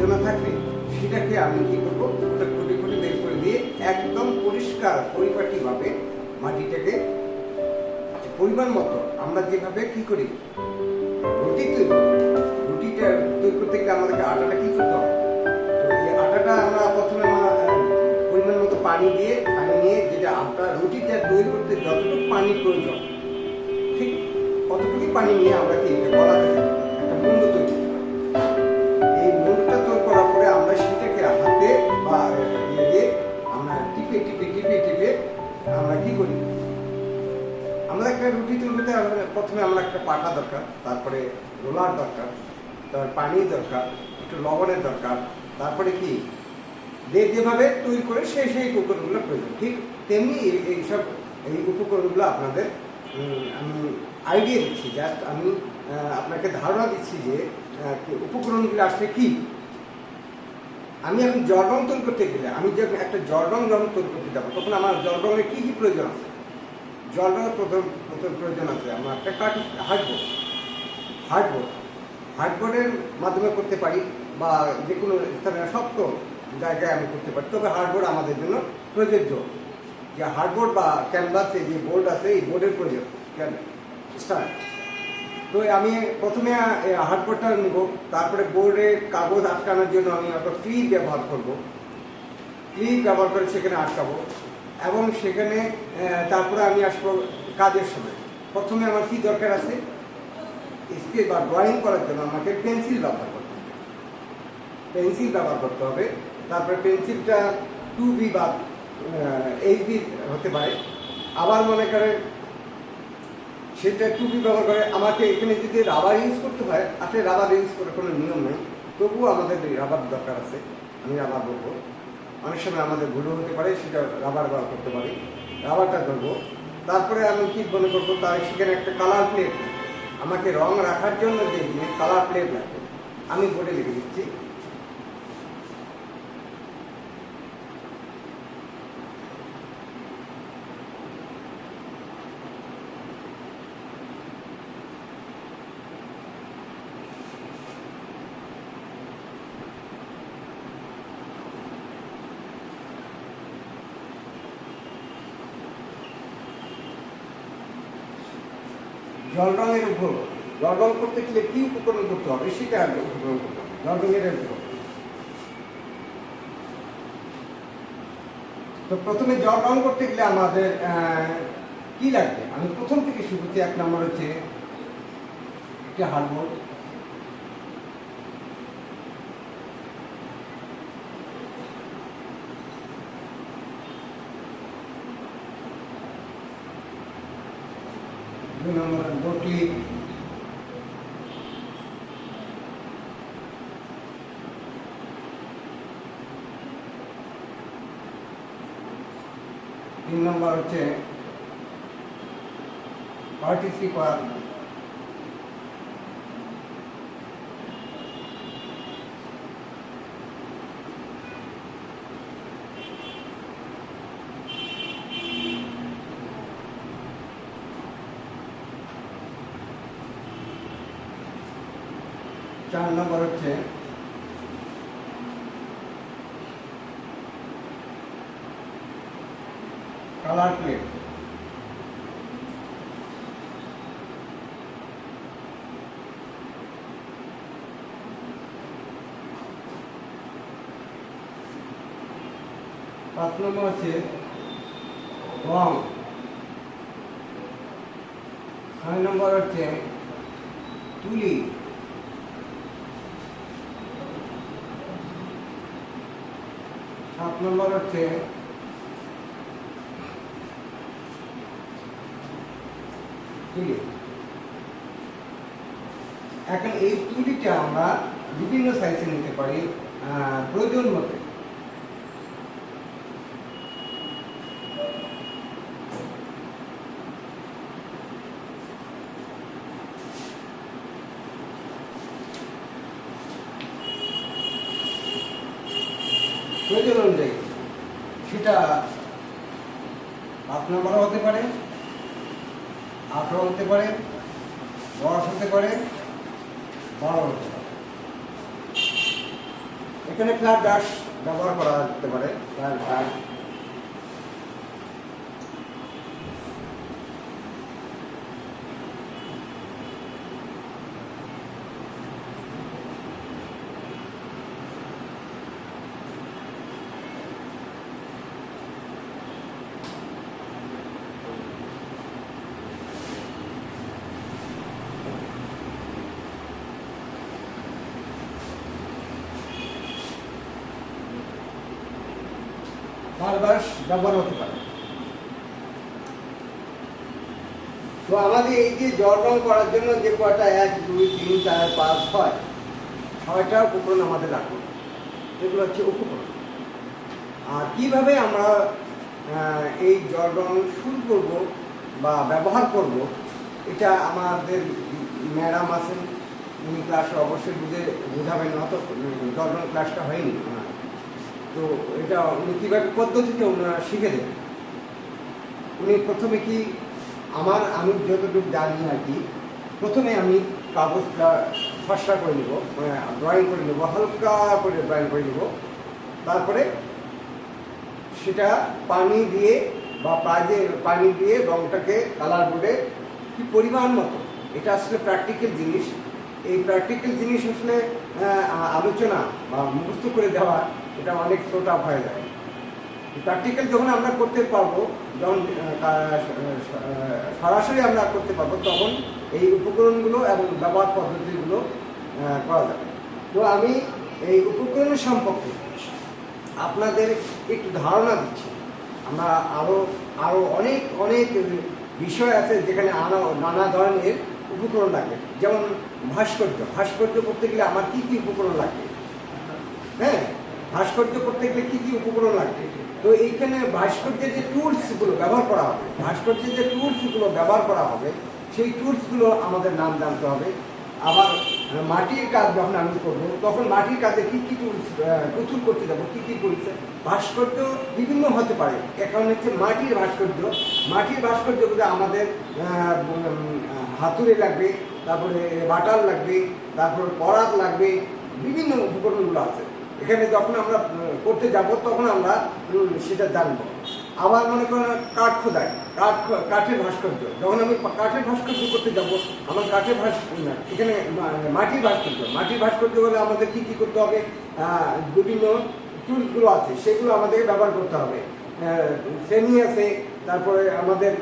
আবর্জনা থাকলে সেটাকে আমি কি করবো, ওটা খুঁটি খুঁটি বের করে দিয়ে একদম পরিষ্কার পরিপাটিভাবে মাটিটাকে পরিমাণ মতো আমরা যেভাবে কি করি রুটি তৈরি করি, রুটিটা তৈরি করতে গেলে আমাদেরকে আটাটা কি করতে হবে। তো এই আটাটা আমরা প্রথমে পরিমাণ মতো পানি নিয়ে যেটা আটা রুটিটা তৈরি করতে যতটুকু পানির প্রয়োজন ঠিক কতটুকু পানি নিয়ে আমরা কি এটা গলা থেকে একটা মুন্ড তৈরি করতে পারি। এই মুন্ডটা তৈরি করার পরে আমরা সেটাকে হাতে বা ইয়ে দিয়ে আমরা টিপে টিপে টিপে টিপে আমরা কি করি, আমরা একটা রুটি তৈরি করতে প্রথমে আমরা একটা পাটা দরকার, তারপরে রোলার দরকার, তারপর পানি দরকার, একটু লবণের দরকার, তারপরে কি যেভাবে তৈরি করে সেই উপকরণগুলো প্রয়োজন। ঠিক তেমনি এই উপকরণগুলো আপনাদের আমি আইডিয়া দিচ্ছি, জাস্ট আমি আপনাকে ধারণা দিচ্ছি যে উপকরণগুলো আসলে কি। আমি এখন জল রং তৈরি করতে গেলে আমি যখন একটা জল রং যখন তৈরি করতে যাবো তখন আমার জল রঙের কী কী প্রয়োজন আছে। জল রঙের প্রথম প্রয়োজন আছে আমার একটা হার্ডবোর্ডের মাধ্যমে করতে পারি বা যে কোনো স্থানে শক্ত জায়গায় আমি করতে পারি, তবে হার্ডবোর্ড আমাদের জন্য প্রযোজ্য। যে হার্ডবোর্ড বা ক্যানভাসে যে বোর্ড আছে এই বোর্ডের প্রয়োজন স্টার্ট। তো আমি প্রথমে হার্ডবোর্ডটা নেব, তারপরে বোর্ডে কাগজ আটকানোর জন্য আমি একটা ক্লিপ ব্যবহার করব, ক্লিপ ব্যবহার করে সেখানে আটকাবো এবং সেখানে তারপরে আমি আসবো কাজের সময়। প্রথমে আমার কি দরকার আছে, স্কেচ বা ড্রয়িং করার জন্য আমাকে পেন্সিল ব্যবহার করতে হবে। তারপরে পেন্সিলটা 2B বা HB হতে পারে। আবার মনে করে সেটা 2B ব্যবহার করে আমাকে এখানে যদি রাবার ইউজ করতে হয়, আসলে রাবার ইউজ করার কোনো নিয়ম নেই, তবুও আমাদের রাবার দরকার আছে, আমি রাবার বলবো। অনেক সময় আমাদের ভুলও হতে পারে, সেটা রাবার ব্যবহার করতে পারি, রাবারটা ধরবো। তারপরে আমি কি মনে করবো, তার সেখানে একটা কালার প্লেট, আমাকে রং রাখার জন্য যে কালার প্লেট লাগবে আমি বোর্ডে লিখে দিচ্ছি। জল রং করতে গেলে কি উপকরণ করতে হবে সেটা উপকরণ করতে হবে। জল রঙের তো প্রথমে জল রং করতে গেলে আমাদের কি লাগবে, আমি প্রথম থেকে শুরু করছি। 1 নম্বর হচ্ছে একটি হার্ডবোর্ড, দুই নম্বর বটলি, তিন নম্বর হচ্ছে পার্টিসিপার, চার নম্বর হচ্ছে কালার প্লেট, পাঁচ নম্বর হচ্ছে রং, 6 নম্বর হচ্ছে তুলি, 7 নম্বর হচ্ছে তুলি। এখন এই তুলিটা আমরা বিভিন্ন সাইজে নিতে পারি প্রয়োজন মতো। প্রয়োজন অনুযায়ী সেটা 5 নম্বর হতে পারে, 18 হতে পারে, 10 হতে পারে, 12 হতে পারে। এখানে ফ্ল্যাট ব্রাশ ব্যবহার করা যেতে পারে। ফ্ল্যাট ব্রাশ ব্যবহার হতে পারে। তো আমাদের এই যে জল রং করার জন্য যে কয়টা 1 2 3 4 5 6 6টা উপকরণ আমাদের লাগবে। এগুলো হচ্ছে উপকরণ। আর কিভাবে আমরা এই জল রং শুরু করব বা ব্যবহার করব, এটা আমাদের ম্যাডাম আছেন, উনি ক্লাসে অবশ্যই বুঝাবেন। অত জল রং ক্লাসটা হয়নি, তো এটা উনি কীভাবে পদ্ধতিতে ওনারা শিখে দেবেন। উনি প্রথমে কি আমি যতটুকু জানি আর কি, প্রথমে আমি কাগজটা ফসলা করে নেব, ড্রয়িং করে নেব, হালকা করে ড্রয়িং করে নেব। তারপরে সেটা পানি দিয়ে বা পানি দিয়ে রংটাকে কালার বোর্ডে কি পরিমাণ মতো, এটা আসলে প্র্যাকটিক্যাল জিনিস। এই প্র্যাকটিক্যাল জিনিস আসলে আলোচনা বা মুখস্থ করে দেওয়া, এটা অনেক ছোট হয়ে যায়। প্র্যাকটিক্যাল যখন আমরা করতে পারবো, যখন সরাসরি আমরা করতে পারবো, তখন এই উপকরণগুলো এবং ব্যবহার পদ্ধতিগুলো করা যাবে। তো আমি এই উপকরণ সম্পর্কে আপনাদের একটু ধারণা দিচ্ছি। আমরা আরও অনেক বিষয় আছে যেখানে নানা ধরনের উপকরণ লাগবে। যেমন ভাস্কর্য করতে গেলে আমার কী কী উপকরণ লাগবে, হ্যাঁ, ভাস্কর্য করতে গেলে কী কী উপকরণ লাগবে। তো এইখানে ভাস্কর্যের যে টুলসগুলো ব্যবহার করা হবে, সেই টুলসগুলো আমাদের নাম জানতে হবে। আবার মাটির কাজ যখন আমি করবো, তখন মাটির কাজে কী কী টুলস প্রচুর করতে যাবো, কী কী টুলস। ভাস্কর্য বিভিন্ন হতে পারে। এখন হচ্ছে মাটির ভাস্কর্যগুলো আমাদের হাতুড়ি লাগবে, তারপরে বাটার লাগবে, তারপরে পরাত লাগবে, বিভিন্ন উপকরণগুলো আছে। এখানে যখন আমরা করতে যাব তখন আমরা সেটা জানবো। আবার মনে করেন কাঠের ভাস্কর্য, যখন আমি কাঠের ভাস্কর্য করতে যাব, আমার এখানে মাটির ভাস্কর্য হলে আমাদের কী কী করতে হবে, বিভিন্ন টুলসগুলো আছে সেগুলো আমাদেরকে ব্যবহার করতে হবে। শ্রেণী আছে, তারপরে আমাদের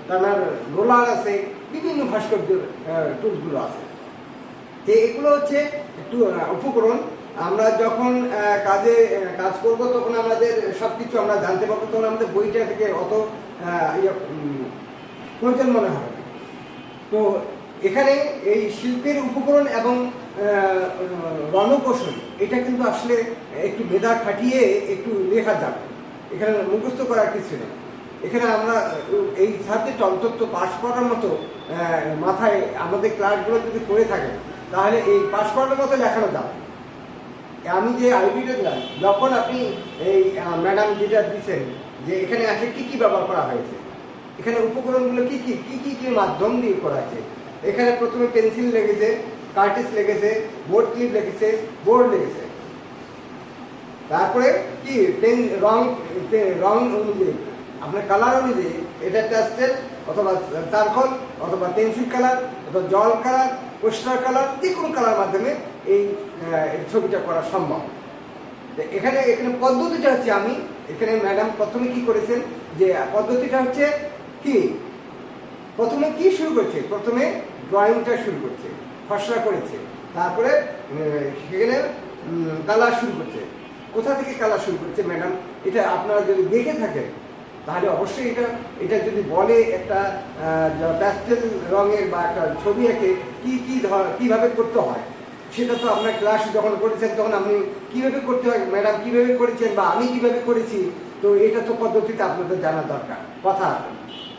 টানার রোলার আছে, বিভিন্ন ভাস্কর্য টুলসগুলো আছে। তো এগুলো হচ্ছে একটু উপকরণ। আমরা যখন কাজ করব তখন আমাদের সব কিছু আমরা জানতে পারবো, তখন আমাদের বইটা থেকে অত প্রয়োজন মনে হবে। তো এখানে এই শিল্পের উপকরণ এবং রণকৌশল, এটা কিন্তু আসলে একটু মেধা খাটিয়ে একটু লেখা যাবে। এখানে মুখস্থ করার কিছু নেই। এখানে আমরা এই সাবজেক্ট অন্তত পাস করার মতো মাথায় আমাদের ক্লাসগুলো যদি করে থাকেন, তাহলে এই পাস করার মতো লেখানো যাবে। আমি যে আইডিটা দিলাম, যখন আপনি এই ম্যাডাম যেটা দিচ্ছেন যে এখানে আসলে কী কী ব্যবহার করা হয়েছে, এখানে উপকরণগুলো কী মাধ্যম দিয়ে করা আছে। এখানে প্রথমে পেন্সিল লেগেছে, কার্টিস লেগেছে, বোর্ড ক্লিপ লেগেছে, বোর্ড লেগেছে। তারপরে কি রং অনুযায়ী, আপনার কালার অনুযায়ী, এটা প্যাস্টেল অথবা চারকোল অথবা পেন্সিল কালার অথবা জল কালার, পোস্টার কালার, যে কোনো কালার মাধ্যমে এই ছবিটা করা সম্ভব। এখানে পদ্ধতিটা হচ্ছে, এখানে ম্যাডাম প্রথমে কি করেছেন, যে পদ্ধতিটা হচ্ছে কি, প্রথমে কি শুরু করছে, প্রথমে ড্রয়িংটা শুরু করছে, খসড়া করেছে, তারপরে সেখানে কালার শুরু করছে। কোথা থেকে কালার শুরু করছে ম্যাডাম, এটা আপনারা যদি দেখে থাকেন তাহলে অবশ্যই এটা যদি বলে একটা প্যাস্টেল রঙের বা একটা ছবি এঁকে কীভাবে করতে হয়, সেটা তো আপনার ক্লাস যখন করেছেন তখন আপনি কীভাবে করতে হয়, ম্যাডাম কীভাবে করেছেন বা আমি কীভাবে করেছি, তো এটা তো পদ্ধতিতে আপনাদের জানা দরকার কথা।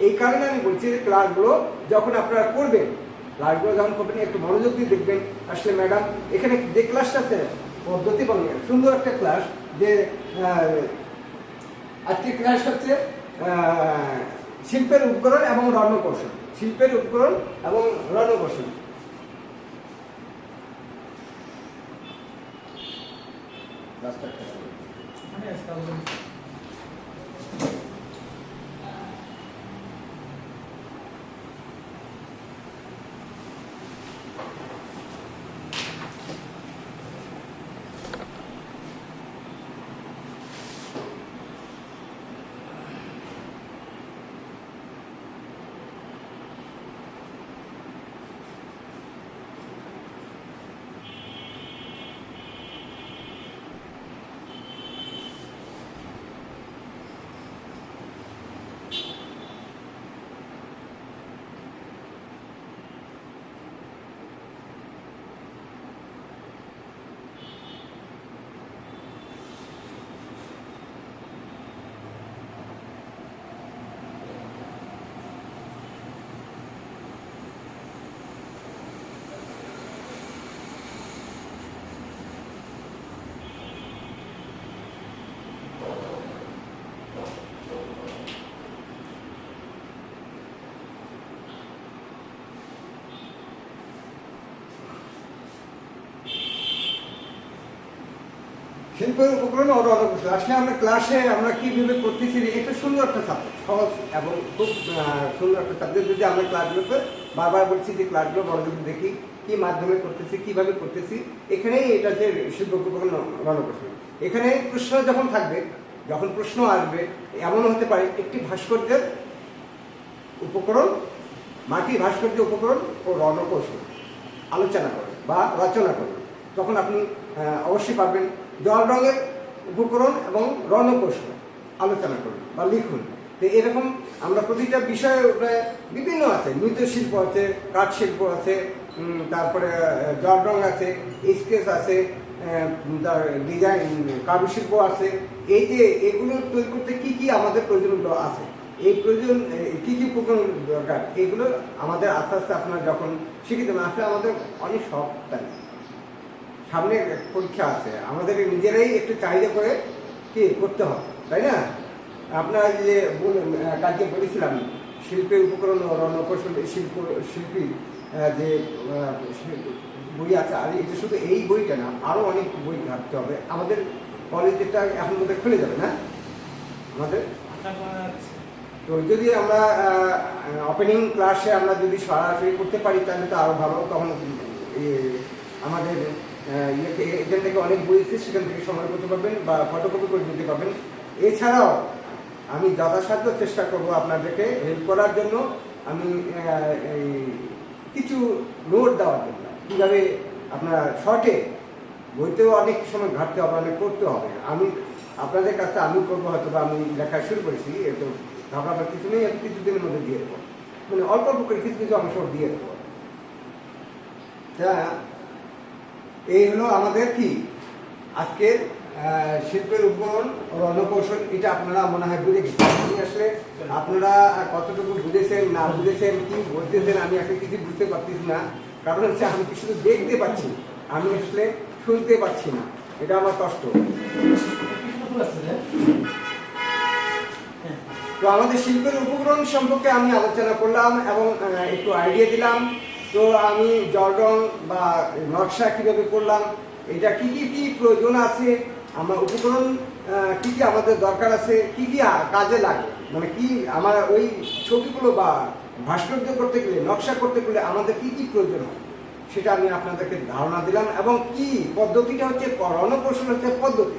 এই কারণে আমি বলছি যে ক্লাসগুলো যখন আপনারা করবেন, একটু মনোযোগ দিয়ে দেখবেন। আসলে ম্যাডাম এখানে যে ক্লাসটা আছে পদ্ধতি বলে সুন্দর একটা ক্লাস, যে আজকে ক্লাস হচ্ছে শিল্পের উপকরণ এবং রণকৌশল। রাস্তা শিল্পের উপকরণ ও রণকৌশল। আসলে আমরা ক্লাসে আমরা কীভাবে করতেছি একটা সুন্দর একটা সাবজেক্ট, সহজ এবং খুব সুন্দর একটা সাবজেক্ট। যদি আমরা ক্লাসগুলোতে বারবার বলছি যে ক্লাসগুলো মনোযোগ দেখি কী মাধ্যমে করতেছি, কীভাবে করতেছি, এখানেই এটা যে শিল্প উপকরণ রণকৌশল। এখানে প্রশ্ন যখন থাকবে, যখন প্রশ্ন আসবে, এমন হতে পারে একটি ভাস্কর্যের উপকরণ, মাটির ভাস্কর্য উপকরণ ও রণকৌশল আলোচনা করুন বা রচনা করুন, তখন আপনি অবশ্যই পারবেন। জল রঙের উপকরণ এবং রণকৌশল আলোচনা করুন বা লিখুন। তো এরকম আমরা প্রতিটা বিষয়ে বিভিন্ন আছে, মৃৎশিল্প আছে, কাঠ শিল্প আছে, তারপরে জল রং আছে, স্কেচ আছে, ডিজাইন কারুশিল্প আছে। এই যে এগুলো তৈরি করতে কী কী আমাদের প্রয়োজন আছে, এই প্রয়োজন কী কী উপকরণ দরকার, এগুলো আমাদের আস্তে আস্তে আপনারা যখন শিখে দেবেন, আসলে আমাদের অনেক শখ। তাই সামনে পরীক্ষা আছে, আমাদের নিজেরাই একটু চাহিদা করে কি করতে হবে, তাই না? আপনারা যে কালকে বলেছিলাম শিল্পের উপকরণ ও রণকৌশল শিল্পী যে বই আছে, আর এটা শুধু এই বইটা না, আরও অনেক বই ঘাটতে হবে। আমাদের কলেজটা এখন বোধহয় খুলে যাবে না আমাদের। তো যদি আমরা ওপেনিং ক্লাসে আমরা যদি সরাসরি করতে পারি তাহলে তো আরও ভালো। তখন আমাদের এখান থেকে অনেক বই আছে, সেখান থেকে সংগ্রহ করতে পারবেন বা ফটোকপি করে নিতে পারবেন। এছাড়াও আমি যথাসাধ্য চেষ্টা করব আপনাদেরকে হেল্প করার জন্য। আমি কিছু নোট দেওয়ার জন্য, কীভাবে আপনারা শর্টে, বইতেও অনেক সময় ঘাটতে হবে, অনেক করতে হবে। আমি আপনাদের কাছে আমি করবো, হয়তো বা আমি লেখা শুরু করেছি, এত ঘাবড়াবার কিছু নেই। আমি কিছুদিনের মধ্যে দিয়ে দেবো, মানে অল্প অল্প করে কিছু কিছু অংশ দিয়ে দেবো। হ্যাঁ, এই হলো আমাদের কি আজকের শিল্পের উপকরণ ও রণকৌশল। এটা আপনারা মনে হয় বুঝে গেছেন। আসলে আপনারা কতটুকু বুঝেছেন না বুঝেছেন, কি বলতেছেন, আমি আসলে কিছু বুঝতে পারতেছি না। কারণ হচ্ছে আমি শুধু দেখতে পাচ্ছি, আমি আসলে শুনতে পাচ্ছি না। এটা আমার কষ্ট। তো আমাদের শিল্পের উপকরণ সম্পর্কে আমি আলোচনা করলাম এবং একটু আইডিয়া দিলাম। তো আমি জল রং বা নকশা কীভাবে করলাম, এটা কী কী কী প্রয়োজন আছে, আমার উপকরণ কী কী আমাদের দরকার আছে, কী কী কাজে লাগে, মানে কি আমার ওই ছবিগুলো বা ভাস্কর্য করতে গেলে, নকশা করতে গেলে আমাদের কী কী প্রয়োজন হয়, সেটা আমি আপনাদেরকে ধারণা দিলাম। এবং কি পদ্ধতিটা হচ্ছে, রণকৌশল হচ্ছে পদ্ধতি।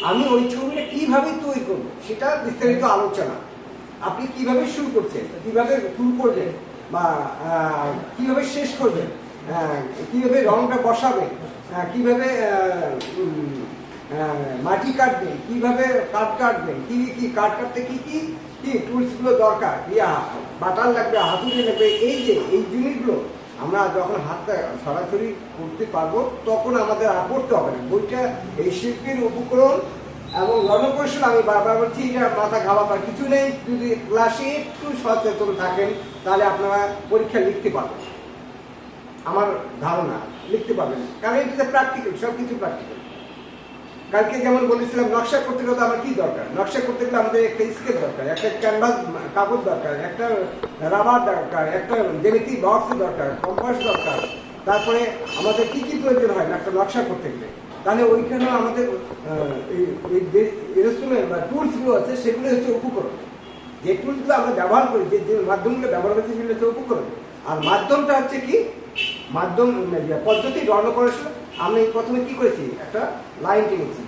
আমি ওই ছবিটা কীভাবে তৈরি করবো সেটা বিস্তারিত আলোচনা। আপনি কিভাবে শুরু করছেন, কিভাবে শুরু করবেন বা কিভাবে শেষ করবেন, কিভাবে রংটা বসাবেন, কিভাবে মাটি কাটবেন, কিভাবে কাঠ কাটবেন, কি কি কাঠ কাটতে কি কি কি টুলসগুলো দরকার, বাটার লাগবে, হাতুড়ি লাগবে। এই যে এই জিনিসগুলো আমরা যখন হাতটা সরাসরি করতে পারবো, তখন আমাদের আর পড়তে হবে না। বইটা এই শিল্পের উপকরণ এবং রণকৌশল, আমি বারবার বলছি, এটা মাথা ঘামাবার কিছু নেই। যদি ক্লাসে একটু সচেতন থাকেন তাহলে আপনারা পরীক্ষা লিখতে পারবেন, আমার ধারণা লিখতে পারবেন। কারণ এটা প্র্যাকটিক্যাল, সব কিছু প্র্যাকটিক্যাল। কালকে যেমন বলেছিলাম, নকশা করতে গেলে আমার কী দরকার, নকশা করতে গেলে আমাদের একটা স্কেচ দরকার, একটা ক্যানভাস কাগজ দরকার, একটা রাবার দরকার, একটা জ্যামিতি বক্স দরকার, কম্পাস দরকার। তারপরে আমাদের কী কী প্রয়োজন হয় একটা নকশা করতে গেলে, তাহলে ওইখানে আমাদের ইনস্ট্রুমেন্ট বা টুলসগুলো আছে সেগুলো হচ্ছে উপকরণ। যে টুলসগুলো আমরা ব্যবহার করি, যে মাধ্যমগুলো ব্যবহার করছি সেগুলো হচ্ছে উপকরণ। আর মাধ্যমটা হচ্ছে কি, মাধ্যম পদ্ধতি ডেকোরেশন। আমি প্রথমে কি করেছি, একটা লাইন টেনেছি,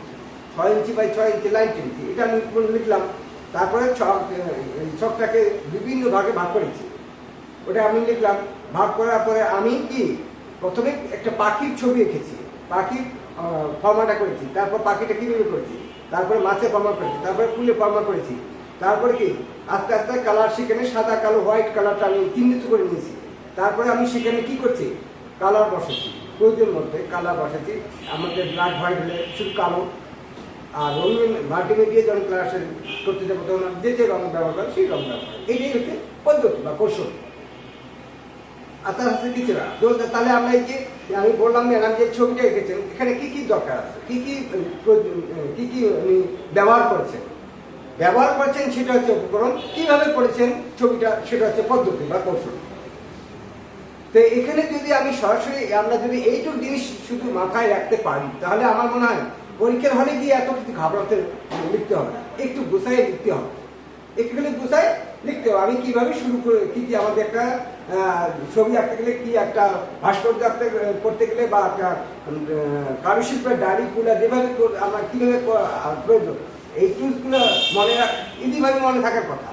6 ইঞ্চি বাই 6 ইঞ্চি লাইন টেনেছি, এটা আমি লিখলাম। তারপরে ছকটাকে বিভিন্ন ভাগে ভাগ করেছি, ওটা আমি লিখলাম। ভাগ করার পরে আমি কি প্রথমে একটা পাখির ছবি এঁকেছি, পাখির ফর্মাটা করেছি, তারপর পাখিটা কীভাবে করেছি, তারপরে মাছের ফর্মা করেছি, তারপরে ফুলের ফর্মা করেছি, তারপরে কি আস্তে আস্তে কালার সেখানে সাদা কালো হোয়াইট কালারটা আমি চিহ্নিত করে নিয়েছি। তারপরে আমি সেখানে কি করছি, কালার বসাচ্ছি, প্রয়োজন মধ্যে কালার বসাচ্ছি। আমাদের ব্ল্যাক হোয়াইট হলে শুধু কালো, আর রঙিন মাল্টিমিডিয়া যখন ক্লাস করতে যাবো তখন যে রঙ ব্যবহার করে সেই রঙ ব্যবহার করে। এইটাই হচ্ছে পদ্ধতি বা কৌশল। আর তার হচ্ছে কিছু না। তাহলে আমরা এই যে আমি বললাম ম্যাডাম যে ছবিটা এঁকেছেন, এখানে কি কি দরকার আছে, কি কি উনি ব্যবহার করেছেন সেটা হচ্ছে উপকরণ। কিভাবে করেছেন ছবিটা সেটা হচ্ছে পদ্ধতি বা কৌশল। তো এখানে যদি আমি সরাসরি আমরা যদি এইটুকু জিনিস শুধু মাথায় রাখতে পারি, তাহলে আমার মনে হয় পরীক্ষার হলে গিয়ে এত কিছু ঘাবড়াতে লিখতে হবে না, একটু গুছাইয়ে লিখতে হবে, একটুখানি গুছায় লিখতে হবে। আমি কিভাবে শুরু করে কি কি আমাদের একটা ছবি আঁকতে গেলে, কি একটা ভাস্কর্য আঁকতে করতে গেলে, বা একটা কারুশিল্পের ডালি কুলা যেভাবে আমরা কীভাবে প্রয়োজন, এই টুলসগুলো মনে এইভাবে মনে থাকার কথা,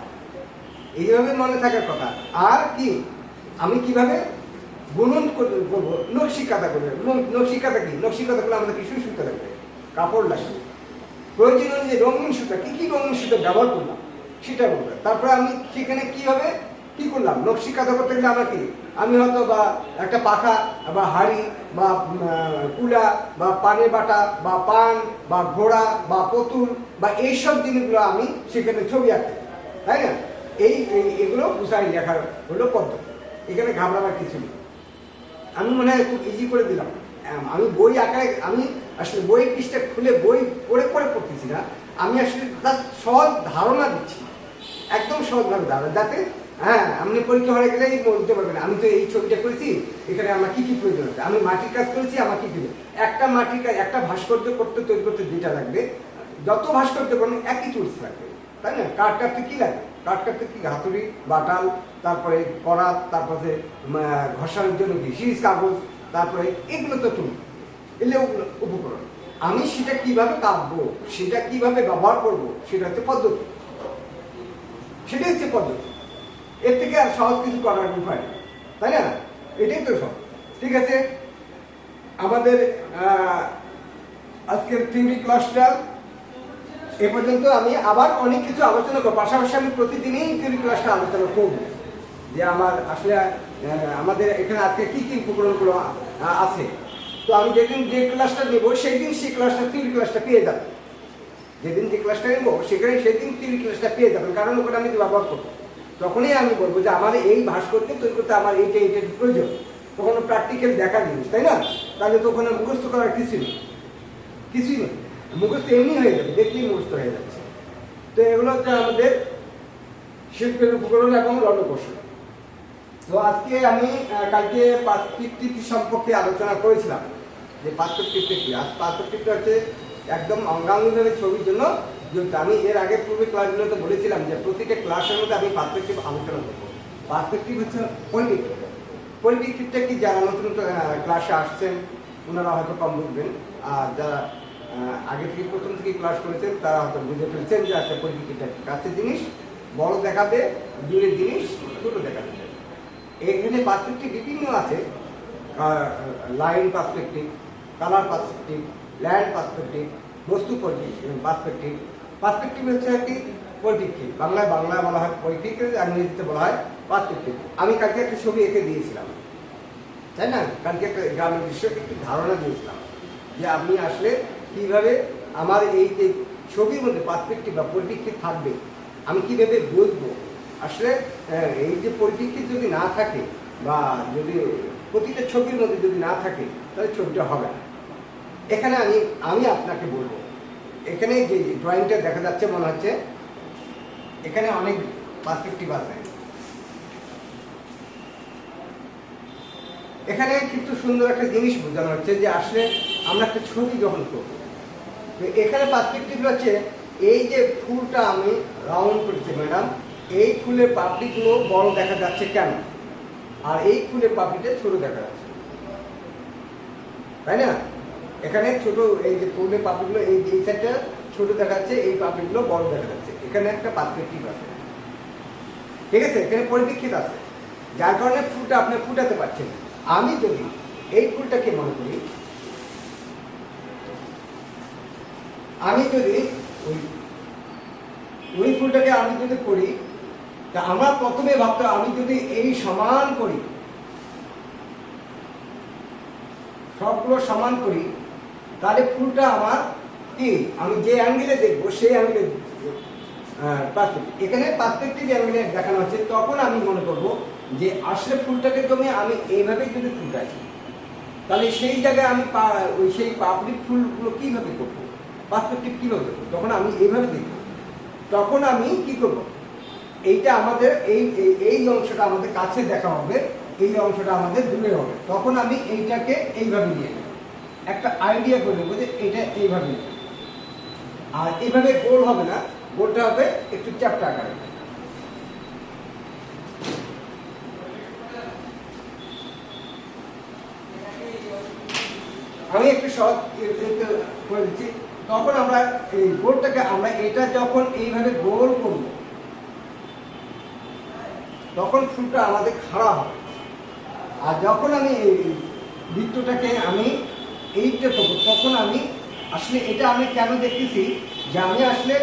এইভাবে মনে থাকার কথা। আর কি আমি কিভাবে বুনন করবো, নকশি কাঁথা করবে। নকশি কাঁথা কি, নকশি কাঁথা করলে আমাদের কিছু সুতা লাগবে, কাপড় লাগবে, প্রয়োজন অনুযায়ী রঙিন সুতা, কি কি রঙিন সুতা ব্যবহার করলাম সেটা বলবে। তারপরে আমি সেখানে কিভাবে কি করলাম, নকশি কাঁথা করতে গেলে আমরা কি, আমি হয়তো বা একটা পাখা বা হাড়ি বা কুলা বা পানের বাটা বা পান বা ঘোড়া বা পুতুল বা এইসব জিনিসগুলো আমি সেখানে ছবি আঁকি, তাই না? এগুলো বুঝাই লেখার হলো পদ্ধতি। এখানে ঘাবড়াবার কিছু নেই। আমি মনে হয় খুব ইজি করে দিলাম। আমি বই আঁকায়, আমি আসলে বই পৃষ্ঠা খুলে বই পড়ে পড়তেছি না, আমি আসলে তার সহজ ধারণা দিচ্ছি, একদম সহজভাবে ধারণা, যাতে আপনি পরীক্ষা হয়ে গেলেই বলতে পারবেন আমি তো এই ছবিটা করেছি, এখানে আমার কি কি প্রয়োজন আছে, আমি মাটির কাজ করেছি, আমার কি কি একটা মাটির কাজ, একটা ভাস্কর্য তৈরি করতে যেটা লাগবে, যত ভাস্কর্য করবেন একই টুলস লাগবে, তাই না? কাঠ কাটতে কি লাগে, কাঠ কাটতে কি হাতুড়ি, বাটাল, তারপরে করাত, তারপরে ঘষানোর জন্য কি সিরিজ কাগজ, তারপরে এগুলো তো টুল, এগুলো উপকরণ। আমি সেটা কিভাবে কাটবো, সেটা কিভাবে ব্যবহার করবো, সেটা হচ্ছে পদ্ধতি, সেটাই হচ্ছে পদ্ধতি। এর থেকে আর সহজ কিছু করার উপায় নেই, তাই না? এটাই তো সব। ঠিক আছে, আমাদের আজকের থিওরি ক্লাসটা এ পর্যন্ত। আমি আবার অনেক কিছু আলোচনা করবো, পাশাপাশি আমি প্রতিদিনই থিওরি ক্লাসটা আলোচনা করব, যে আমার আসলে আমাদের এখানে আজকে কি কি উপকরণগুলো আছে। তো আমি যেদিন যে ক্লাসটা নেবো সেই দিন সেই ক্লাসটা থিওরি ক্লাসটা পেয়ে যাবেন, যেদিন যে ক্লাসটা নেবো সেদিন থিওরি ক্লাসটা পেয়ে যাবেন, কারণ ওখানে আমি ব্যবহার করবো। তখনই আমি বলবো যে আমার এই ভাস্কর্য তৈরি করতে আমার এইটার প্রয়োজন, তখন প্র্যাকটিক্যাল দেখা জিনিস, তাই না? তাহলে তো ওখানে মুখস্থ করার কিছুই নেই, মুখস্থ এমনি হয়ে যাবে, দেখলেই মুখস্থ হয়ে যাচ্ছে। তো এগুলো হচ্ছে আমাদের শিল্পের উপকরণ এবং রণকৌশল। তো আজকে আমি কালকে পার্সপেক্টিভ সম্পর্কে আলোচনা করেছিলাম, যে পার্সপেক্টিভটা কি। আজ পার্সপেক্টিভটা হচ্ছে একদম অঙ্গাঙ্গিভাবে ছবির জন্য, যেহেতু আমি এর আগে পূর্বে ক্লাসগুলোতে বলেছিলাম যে প্রতিটা ক্লাসের মধ্যে আমি পার্সপেক্টিভ আলোচনা করবো। পার্সপেক্টিভ হচ্ছে পরিপ্রেক্ষিতটা কি, যারা নতুন ক্লাসে আসছেন ওনারা হয়তো কম বুঝবেন, আর যারা আগে থেকে প্রথম থেকে ক্লাস করেছেন তারা হয়তো বুঝে ফেলছেন যে একটা পরিপ্রেক্ষিতটা কাছের জিনিস বড় দেখাবে, দূরের জিনিস ছোট দেখাবে। এখানে পার্সপেক্টিভ বিভিন্ন আছে, line perspective, colour perspective, land perspective, বস্তু পার্সপেক্টিভ। পার্সপেক্টিভ হচ্ছে আর কি পরিপ্রেক্ষিত, বাংলায় বলা হয় পরিপ্রেক্ষিত, ইংরেজিতে বলা হয় পার্সপেক্টিভ। আমি কালকে একটা ছবি এঁকে দিয়েছিলাম, তাই না? কালকে একটা গ্রামের দৃশ্য একটু ধারণা দিয়েছিলাম যে আপনি আসলে কিভাবে আমার এই যে ছবির মধ্যে পার্সপেক্টিভ বা পরিপ্রেক্ষিত থাকবে, আমি কিভাবে বুঝবো। আসলে এই যে পরিপ্রেক্ষিত যদি না থাকে, বা যদি প্রতিটা ছবির মধ্যে যদি না থাকে, তাহলে ছবিটা হবে না। এখানে আমি আপনাকে বলবো, এখানে যে ড্রয়িংটা দেখা যাচ্ছে মনে হচ্ছে এখানে অনেক পার্সপেক্টিভ আছে। এখানে কিন্তু সুন্দর একটা জিনিস বোঝানো হচ্ছে যে আসলে আমরা একটা ছবি গ্রহণ করব। তো এখানে পার্সপেক্টিভ হচ্ছে এই যে ফুলটা আমি রাউন্ড করেছি ম্যাডাম, এই ফুলের পাপড়িগুলো বড় দেখা যাচ্ছে কেন, আর এই ফুলের পাপড়িটা ছোট দেখা যাচ্ছে, তাই না? এখানে ছোট এই যে ফুলের পাপড়িগুলো এই সাইডটা ছোট দেখা যাচ্ছে, এই পাপড়িগুলো বড় দেখা যাচ্ছে। এখানে একটা পার্সপেক্টিভ আছে, ঠিক আছে? এখানে পরিপ্রেক্ষিত আছে, যার কারণে ফুলটা আপনি ফুটাতে পারছেন। আমি যদি এই ফুলটাকে মনে করি, আমি যদি ওই ফুলটাকে আমি যদি করি, তা আমরা প্রথমে ভাবতে, আমি যদি এই সমান করি, সবগুলো সমান করি, তাহলে ফুলটা আমার কি, আমি যে অ্যাঙ্গেলে দেখবো সেই অ্যাঙ্গেলে পার্সপেক্টিভ, এখানে পার্সপেক্টিভ অ্যাঙ্গেলে দেখানো হচ্ছে। তখন আমি মনে করব যে আসলে ফুলটাকে তুমি আমি এইভাবেই যদি ফুলটাই, তাহলে সেই জায়গায় আমি সেই পাপড়ির ফুলগুলো কীভাবে করবো, পার্সপেক্টিভ কীভাবে করবো, তখন আমি এইভাবে দেখব। তখন আমি কি করব, এইটা আমাদের এই অংশটা আমাদের কাছে দেখা হবে, এই অংশটা আমাদের দূরে হবে। তখন আমি এইটাকে এইভাবে নিয়ে নেব, একটা আইডিয়া করে নেবো যে এটা এইভাবে নেব। আর এইভাবে গোল হবে না, গোলটা হবে একটু চ্যাপ্টা আকারে। আমি একটু সহজ করে দিচ্ছি। তখন আমরা এই গোলটাকে আমরা এটা যখন এইভাবে গোল করব, তখন ফুলটা আমাদের খাড়া হবে। আর যখন আমি এই বৃত্তটাকে আমি এইটা করবো, তখন আমি আসলে এটা আমি কেন দেখতেছি যে আমি আসলে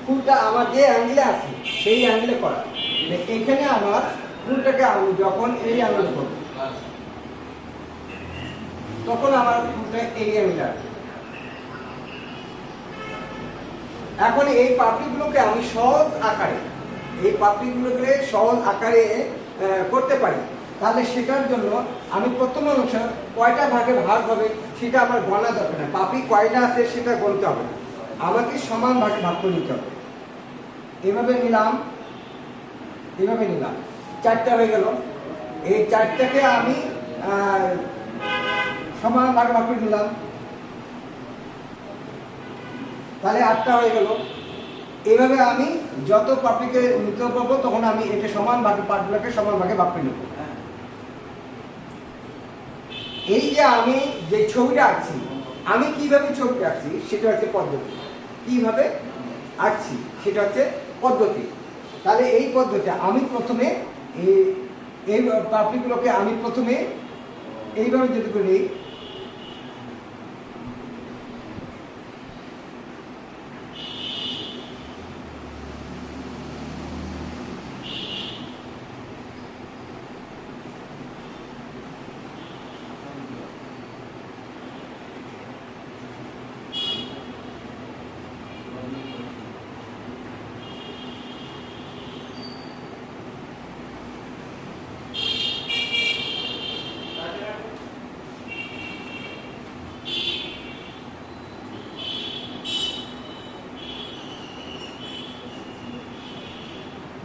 ফুলটা আমার যে অ্যাঙ্গেলে আছে সেই অ্যাঙ্গেলে করা। এখানে আমার ফুলটাকে আমি যখন এই অ্যাঙ্গেলে করবো, তখন আমার ফুলটা এই অ্যাঙ্গেলে আসবে। এখন এই পাপড়িগুলোকে আমি সহজ আকারে, এই পাপড়িগুলোকে সহজ আকারে করতে পারি। তাহলে সেটার জন্য আমি প্রথম অংশ কয়টা ভাগে ভাগ হবে সেটা আমার গণা যাবে না, পাপড়ি কয়টা আছে সেটা গণতে হবে না, আমাকে সমান ভাগে ভাগ করে নিতে হবে। এভাবে নিলাম, এভাবে নিলাম, চারটা হয়ে গেল। এই চারটাকে আমি সমান ভাগে ভাগ করে নিলাম, তাহলে 8টা হয়ে গেল। এইভাবে আমি যত পাপড়িকে নিতে পারবো তখন আমি এটা সমান ভাগে, পার্টগুলোকে সমান ভাগে ভাগ করে নেব। এই যে আমি যে ছবিটা আঁকছি, আমি কিভাবে ছবিটা আঁকছি সেটা হচ্ছে পদ্ধতি, কিভাবে আঁকছি সেটা হচ্ছে পদ্ধতি। তাহলে এই পদ্ধতি আমি প্রথমে এই পাপড়িগুলোকে আমি প্রথমে এইভাবে যদি করি,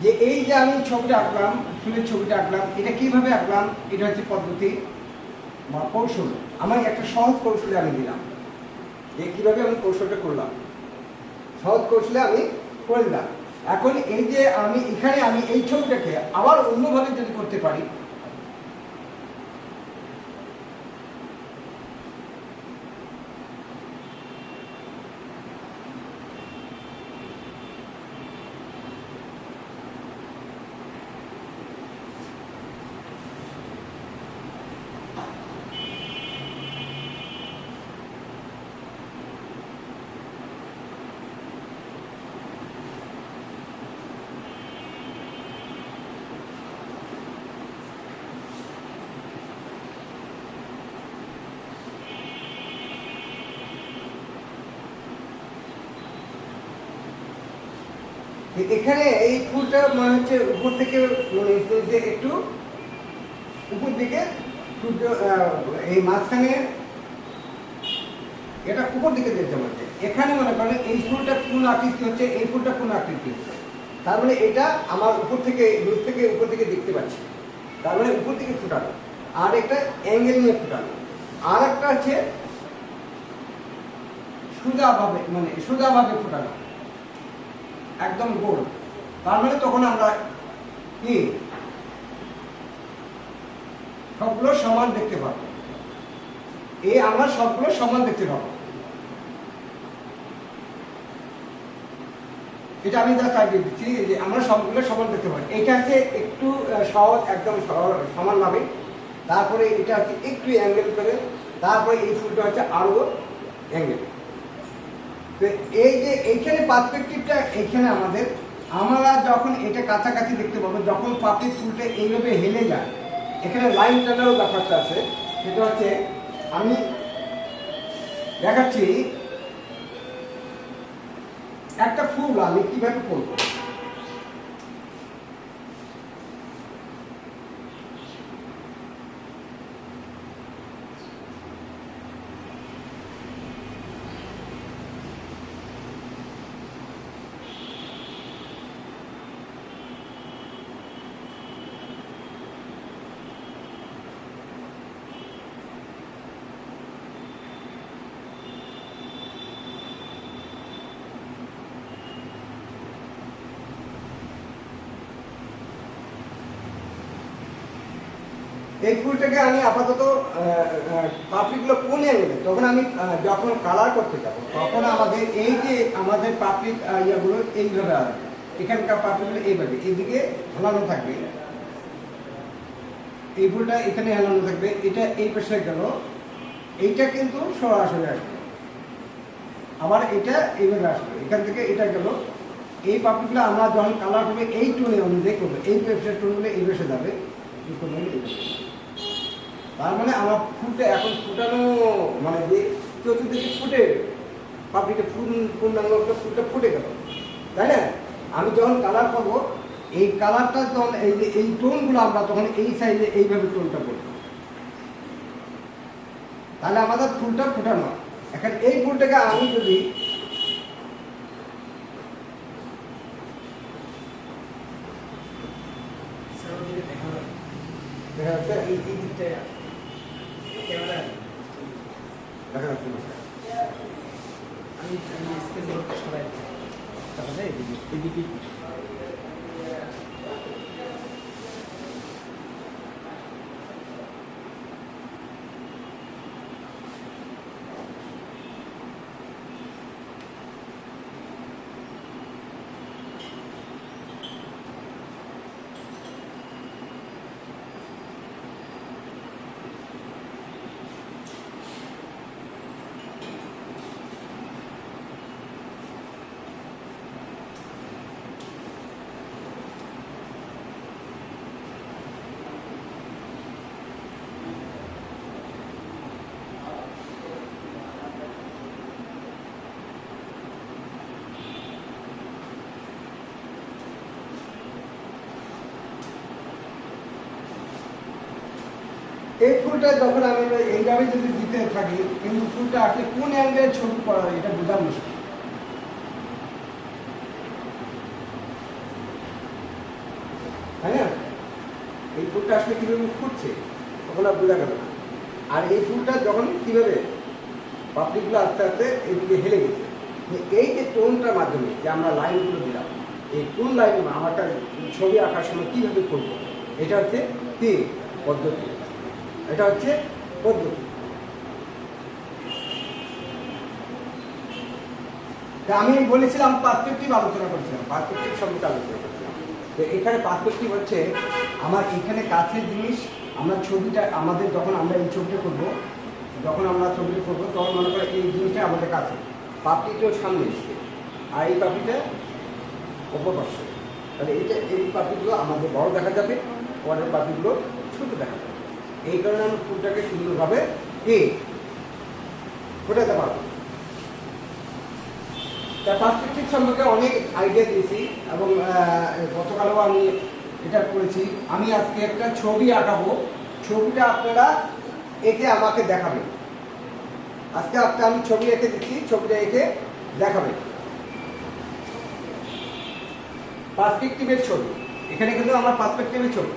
যে এই যে আমি ছবিটা আঁকলাম, ফুলের ছবিটা আঁকলাম, এটা কিভাবে আঁকলাম, এটা হচ্ছে পদ্ধতি বা কৌশল। আমার একটা সহজ কৌশলে আমি দিলাম যে কিভাবে আমি কৌশলটা করলাম, সহজ কৌশলে আমি করে দিলাম। এখন এই যে আমি এখানে আমি এই ছবিটাকে আবার অন্যভাবে যদি করতে পারি, এখানে এই ফুলটা মনে হচ্ছে উপর থেকে মনে হচ্ছে যে একটু উপর দিকে, এই মাঝখানে এটা উপর দিকে যেতে হচ্ছে। এখানে মনে করেন এই ফুলটা কোন আকৃতি হচ্ছে, এই ফুলটা কোন আকৃতি হচ্ছে, তার মানে এটা আমার উপর থেকে, নিচ থেকে উপর থেকে দেখতে পাচ্ছি, তার মানে উপর থেকে ফুটানো। আর একটা অ্যাঙ্গেল নিয়ে ফুটানো, আর একটা আছে সোজাভাবে মানে সোজাভাবে ফোটানো, একদম গোল। তার মানে তখন আমরা কি সবগুলো সমান দেখতে পাবো, আমরা সবগুলো সমান দেখতে পাবো। এটা আমি জাস্ট আইডিয়া দিচ্ছি যে আমরা সবগুলো সমান দেখতে পাই। এটা হচ্ছে একটু সহজ, একদম সমানভাবে। তারপরে এটা হচ্ছে একটু অ্যাঙ্গেল করে, তারপরে এই ফুলটা হচ্ছে আরো অ্যাঙ্গেল। তো এই যে এইখানে পার্সপেক্টিভটা এইখানে আমরা যখন এটা কাছাকাছি দেখতে পাবো, যখন পাপড়ির ফুলটা এইভাবে হেলে যায়, এখানে লাইন টানারও ব্যাপারটা আছে। সেটা হচ্ছে আমি দেখাচ্ছি একটা ফুল আমি কিভাবে করবো। এই ফুলটাকে আমি আপাতত পাপড়িগুলো কোন অ্যাঙ্গেলে, তখন আমি যখন কালার করতে যাব তখন আমাদের এই যে আমাদের পাপড়ি ইয়েগুলো এইভাবে আসবে, এখানকার পাপড়িগুলো এইভাবে এইদিকে হেলানো থাকবে, এই ফুলটা এখানে হেলানো থাকবে, এটা এই পাশে গেল, এইটা কিন্তু সরাসরি আসবে, আবার এটা এইভাবে আসবে, এখান থেকে এটা গেল। এই পাপড়িগুলো আমরা যখন কালার করবে এই টোনে অনুযায়ী করবে, এই পেপসের টোনগুলো এই পাশে যাবে, এই টোনগুলো এই পাশে। তার মানে আমার ফুলটা এখন ফুটানো মানে যে চতুর্দিকে ফুটে পাপড়িটা পূর্ণাঙ্গ ফুলটা ফুটে গেল, তাই না? আমি যখন কালার করবো এই কালারটা যখন এই যে এই টোনগুলো আমরা তখন এই সাইডে এইভাবে টোনটা করবো, তাহলে আমাদের ফুলটা ফুটানো। এখন এই ফুলটাকে আমি যদি দেখা যাচ্ছে এই দিকটা ক্যামেরা দেখা যাচ্ছে আমি স্ক্রিন সবাই তাহলে এদিকে এই ফুলটা যখন আমি এইভাবে যদি দিতে থাকি, কিন্তু ফুলটা আসলে কোন অ্যাঙ্গেলে ছবি করা এটা বোঝা মুশকিল, তাই না? এই ফুলটা আসলে কিভাবে ফুটছে তখন আর বোঝা গেল না। আর এই ফুলটা যখন কিভাবে পাপড়িগুলো আস্তে আস্তে এইদিকে হেলে গেছে, এই যে টোনটার মাধ্যমে যে আমরা লাইনগুলো দিলাম, এই কোন লাইন আমারটা ছবি আঁকার সময় কিভাবে করবো, এটা হচ্ছে কি পদ্ধতি, এটা হচ্ছে পদ্ধতি। আমি বলেছিলাম পার্সপেক্টিভ আলোচনা করছিলাম, পার্সপেক্টিভ সম্পর্কে আলোচনা করছিলাম। তো এখানে পার্সপেক্টিভ হচ্ছে আমার এখানে কাছের জিনিস, আমরা ছবিটা আমাদের যখন আমরা এই ছবিটা করবো, যখন আমরা ছবিটা করবো তখন মনে করে এই জিনিসটা আমাদের কাছে, পাপড়িটাও সামনে এসছে আর এই পাপড়িটা অপর পাশে, তাহলে এই পাপড়িগুলো আমাদের বড় দেখা যাবে, পরের পাপড়িগুলো ছোট দেখা যাবে। এই কারণে আমি ফুলটাকে সুন্দরভাবে ফোটাতে পারবো। তার পার্সপেক্টিভ সম্পর্কে অনেক আইডিয়া দিয়েছি এবং গতকালও আমি এটা করেছি। আমি আজকে একটা ছবি আঁকাবো, ছবিটা আপনারা এঁকে আমাকে দেখাবেন। আজকে আমি ছবি এঁকে দিচ্ছি, ছবিটা এঁকে দেখাবেন। পার্সপেক্টিভের ছবি, এখানে কিন্তু আমার পার্সপেক্টিভের ছবি।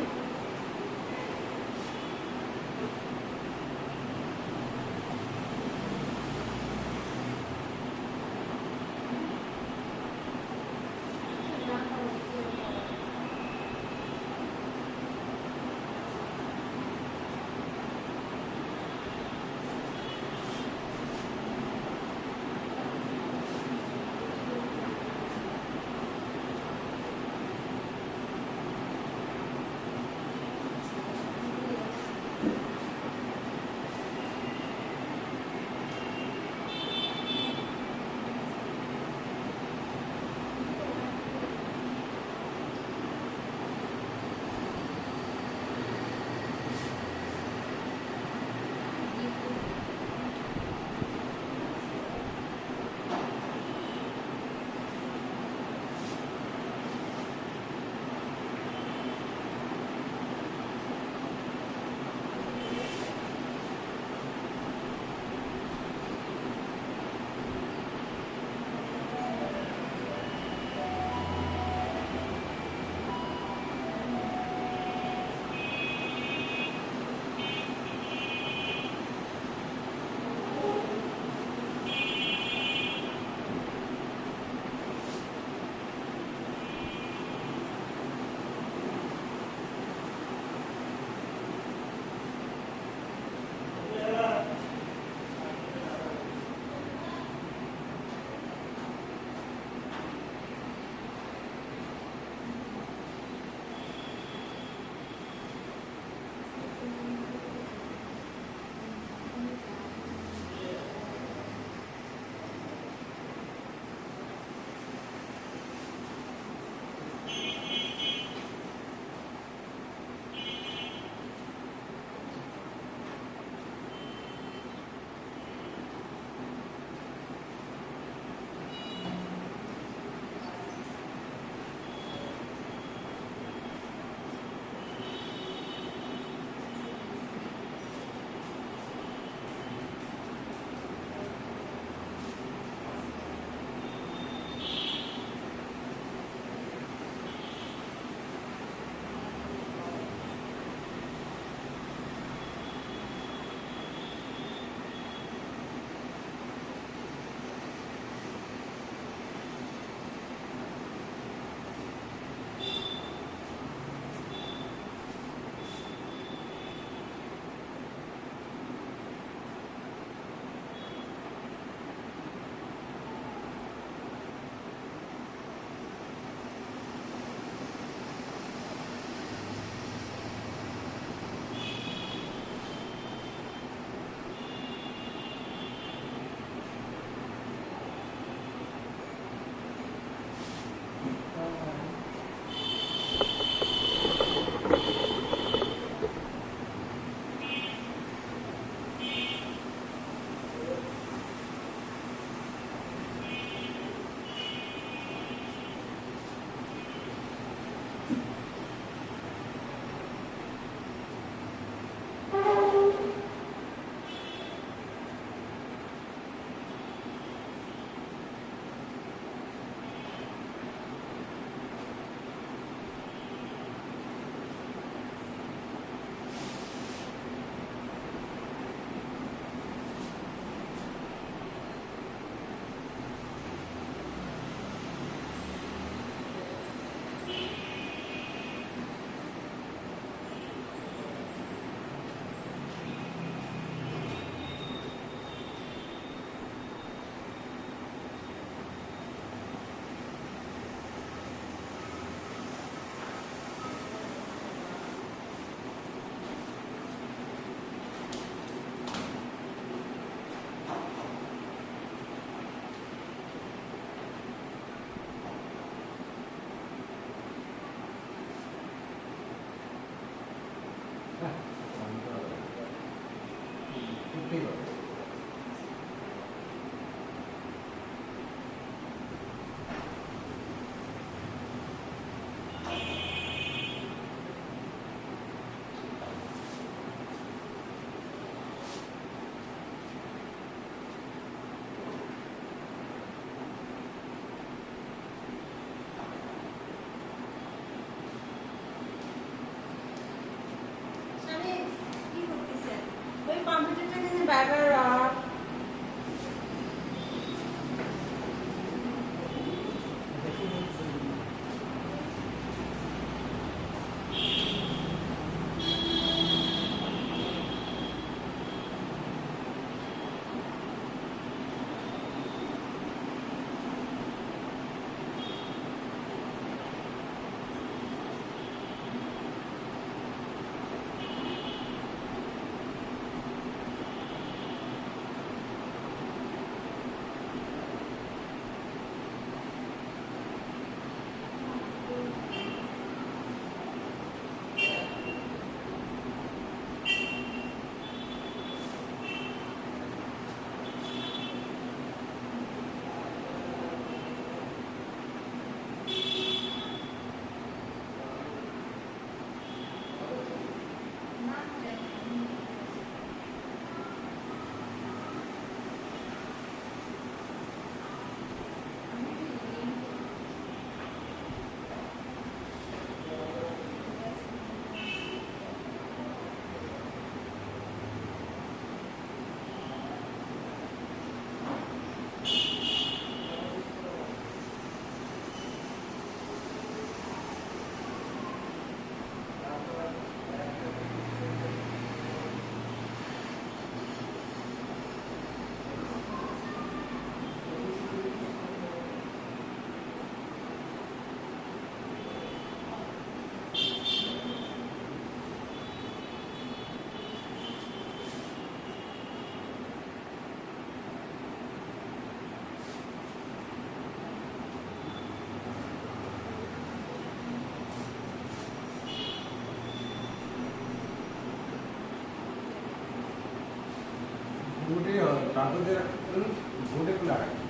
কাগজে রাখুন, বোর্ডে খোলা রাখুন।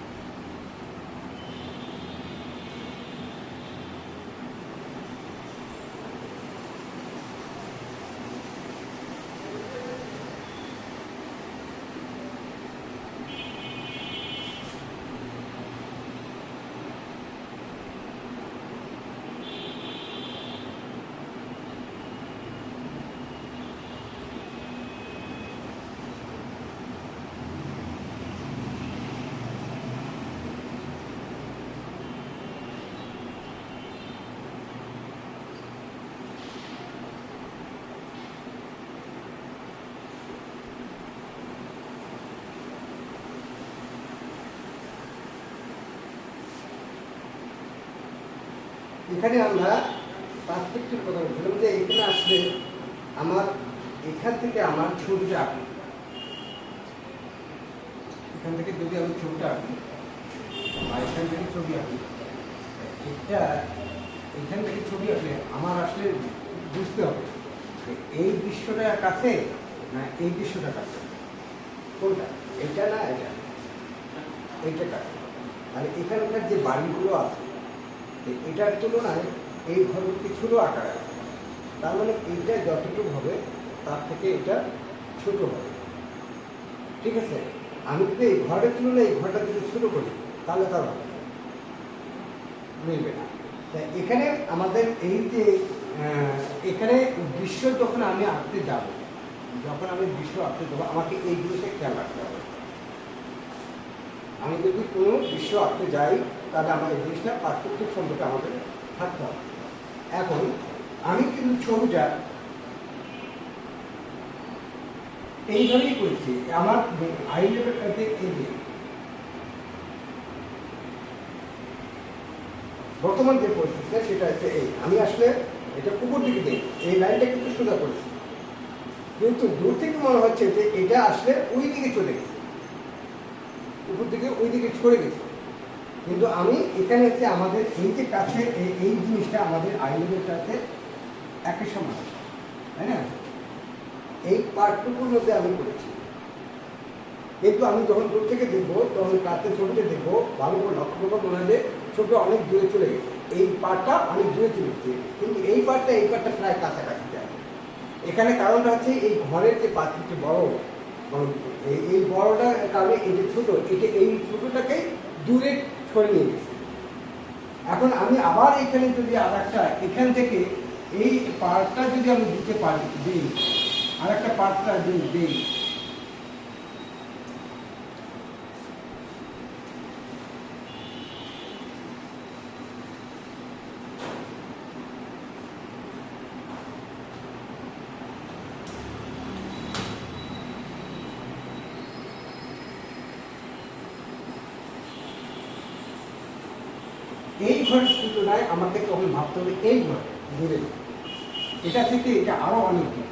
এখানে আমরা পার্সপেক্টিভ কথা বলছিলাম যে এখানে আসলে আমার এখান থেকে আমার ছবিটা আঁকি, এখান থেকে যদি আমি ছবিটা আঁকি আর এখান থেকে ছবি আঁকি, এটা এখান থেকে ছবি আঁকলে আমার আসলে বুঝতে হবে এই দৃশ্যটা কাছে না এই দৃশ্যটা কাছে, কোনটা, এটা না এটা, এইটা কাছে। আর এখানকার যে বাড়িগুলো আছে এটার তুলনায় এই ঘরের কিছুটা আকার আছে, তার মানে এইটা যতটুকু হবে তার থেকে এটা ছোট হবে। ঠিক আছে, আমি যদি এই ঘরের তুলনায় এই ঘরটা যদি ছোট করি তাহলে তার হবে মিলবে না। তাই এখানে আমাদের এই যে এখানে দৃশ্য যখন আমি আঁকতে যাব, যখন আমি দৃশ্য আঁকতে যাবো আমাকে এই জিনিসটা খেয়াল রাখতে হবে। আমি যদি কোনো দৃশ্য আঁকতে যাই তাহলে আমার এই জিনিসটা পার্থক্য সম্পর্কে আমাদের থাকতে হবে। এখন আমি কিন্তু ছবিটা এইভাবেই করেছি, আমার আই লেভেলটাতে এই যে বর্তমান যে পরিস্থিতিটা সেটা হচ্ছে এই, আমি আসলে এটা উপর দিকে দিই, এই লাইনটা কিন্তু সোজা করেছি, কিন্তু দূর থেকে মনে হচ্ছে যে এটা আসলে ওই দিকে চলে গেছে, উপর দিকে ওই দিকে ছড়ে গেছে। কিন্তু আমি এখানে হচ্ছে আমাদের এই যে কাছে এই জিনিসটা আমাদের আই লেভেলটাতে একই সমান, তাই না? এই পার্টটুকুর মধ্যে আমি করেছি, কিন্তু আমি যখন দূর থেকে দেখবো তখন কাছে ছবিটা দেখবো, ভালো করে লক্ষ্য করবো মনে হয় যে ছবিটা অনেক দূরে চলে গেছে, এই পার্টটা অনেক দূরে চলে গেছে, কিন্তু এই পার্টটা প্রায় কাছাকাছি যায়। এখানে কারণটা হচ্ছে এই ঘরের যে পার্থক্য বড়, এই বড়টার কারণে এই যে ছোট, এটা এই ছোটটাকে দূরে সরে নিয়ে গেছে। এখন আমি আবার এখানে যদি আর একটা এখান থেকে এই পার্টটা যদি আমি দিতে পারি, দিই আর একটা পার্টটা দিই, এই ঘরের তুলনায় আমাকে তখন ভাবতে হবে এই ঘর দূরে, এটা থেকে এটা আরো অনেক দূর।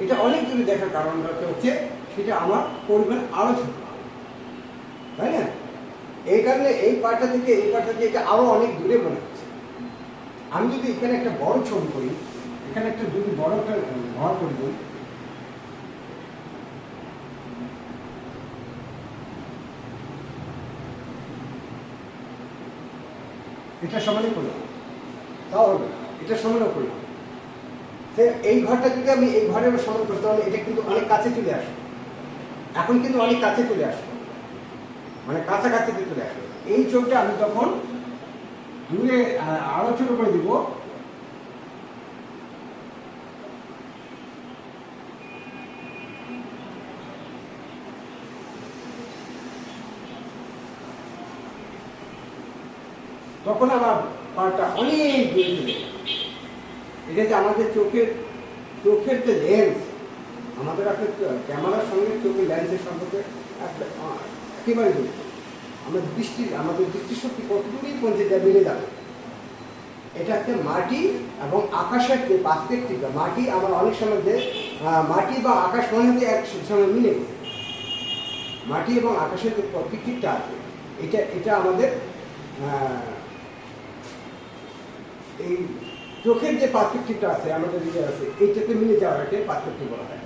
এটা অনেক দূরে দেখার কারণটা হচ্ছে সেটা আমার পরিমাণ আরো ছোট, তাই না? এই কারণে এই পার্টটা থেকে এই পার্টটা থেকে এটা আরো অনেক দূরে মনে হচ্ছে। আমি যদি এখানে একটা বড় ছবি করি, এখানে একটা যদি বড় একটা ঘর করে দিই, এটা সমানে করলাম তাও হবে, এটা সমানও করলাম, এই ঘরটা যদি আমি এই ঘরের সমান করতে হলে এটা কিন্তু অনেক কাছে চলে আসে, এখন কিন্তু অনেক কাছে চলে আসে, মানে কাছাকাছি চলে আসে। এই চোখটা আমি তখন দূরে আরো ছোট করে দিব, তখন আমার পাটা অনেক দূরে চলে যাবে। এটা যে আমাদের চোখের যে লেন্স, আমাদের আসলে ক্যামেরার সঙ্গে চোখের লেন্সের সম্পর্কে একেবারে জড়িত। আমাদের দৃষ্টিশক্তি কতটুকুই পৌঁছে যায় বেড়ে যাবে। এটা হচ্ছে মাটি এবং আকাশের যে পার্সপেক্টিভটা, মাটি আমার অনেক সময় যে মাটি বা আকাশ মনে হচ্ছে এক সঙ্গে মিলে গেছে। মাটি এবং আকাশের যে প্রকৃতিটা আছে, এটা আমাদের এই চোখের যে পার্সপেক্টিভটা আছে, আমাদের যে আছে, এইটাতে মিলে যাওয়াকে পার্সপেক্টিভ বলা হয়।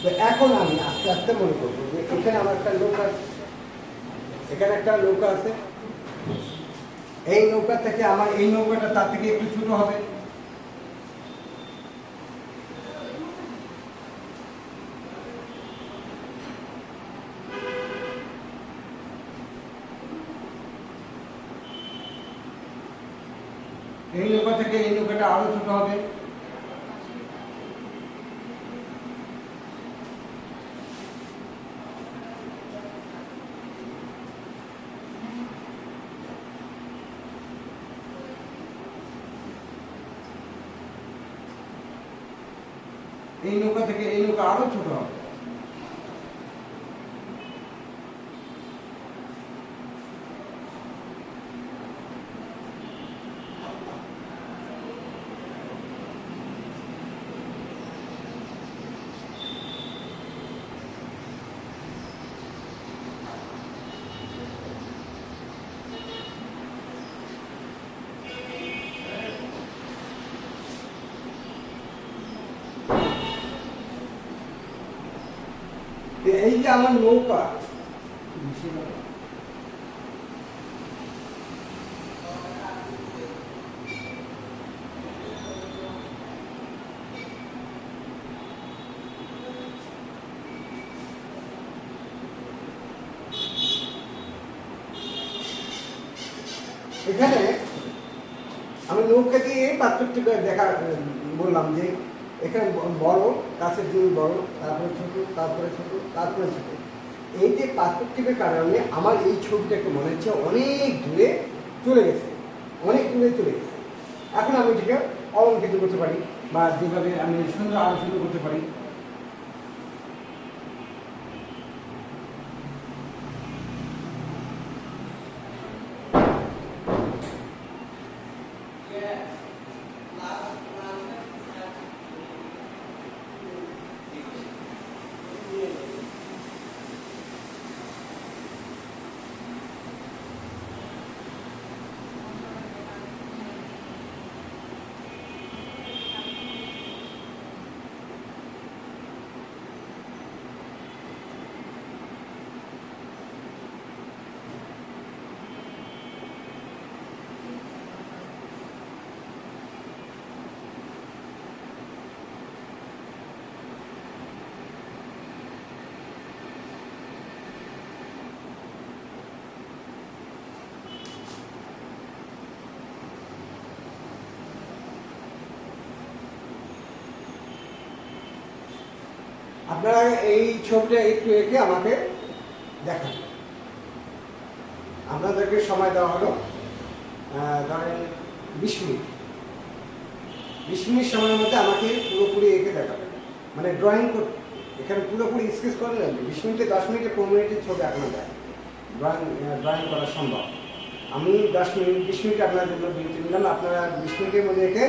তো এখন আমি আস্তে আস্তে মনে করবো যে এখানে আমার একটা নৌকা আছে, এখানে একটা নৌকা আছে, এই নৌকা থেকে আমার এই নৌকাটা তার থেকে একটু ছোট হবে। এই নৌকা থেকে এই নৌকাটা আরো ছোট হবে। এই নৌকা থেকে এই নৌকা আরো ছোট হবে। এই যে আমার নৌকা, এখানে আমি নৌকা দিয়ে পার্থক্যটা দেখা বললাম যে এখানে বড়, কাছের জিনিস বড়, তারপরে ছোট, তারপরে ছোট, তারপরে ছোট। এই যে পার্সপেক্টিভের কারণে আমার এই ছবিটাকে মনে হচ্ছে অনেক দূরে চলে গেছে, অনেক দূরে চলে গেছে। এখন আমি এটাকে অলঙ্কৃত করতে পারি, বা যেভাবে আমি সুন্দর আরো সুন্দর করতে পারি। আপনারা এই ছবিটা একটু এঁকে আমাকে দেখান। আপনাদেরকে সময় দেওয়া হলো ধরেন 20 মিনিট। 20 মিনিট সময়ের মধ্যে আমাকে পুরোপুরি এঁকে দেখাবেন, মানে ড্রয়িং করতে। এখানে পুরোপুরি স্কেচ করে নেবেন। 20 মিনিটে, 10 মিনিটে, 15 মিনিটের ছবি আঁকানো যায়, ড্রয়িং করা সম্ভব। আমি 10 মিনিট, 20 মিনিট আপনার জন্য বিরতি নিলাম। আপনারা 20 মিনিটের মধ্যে এঁকে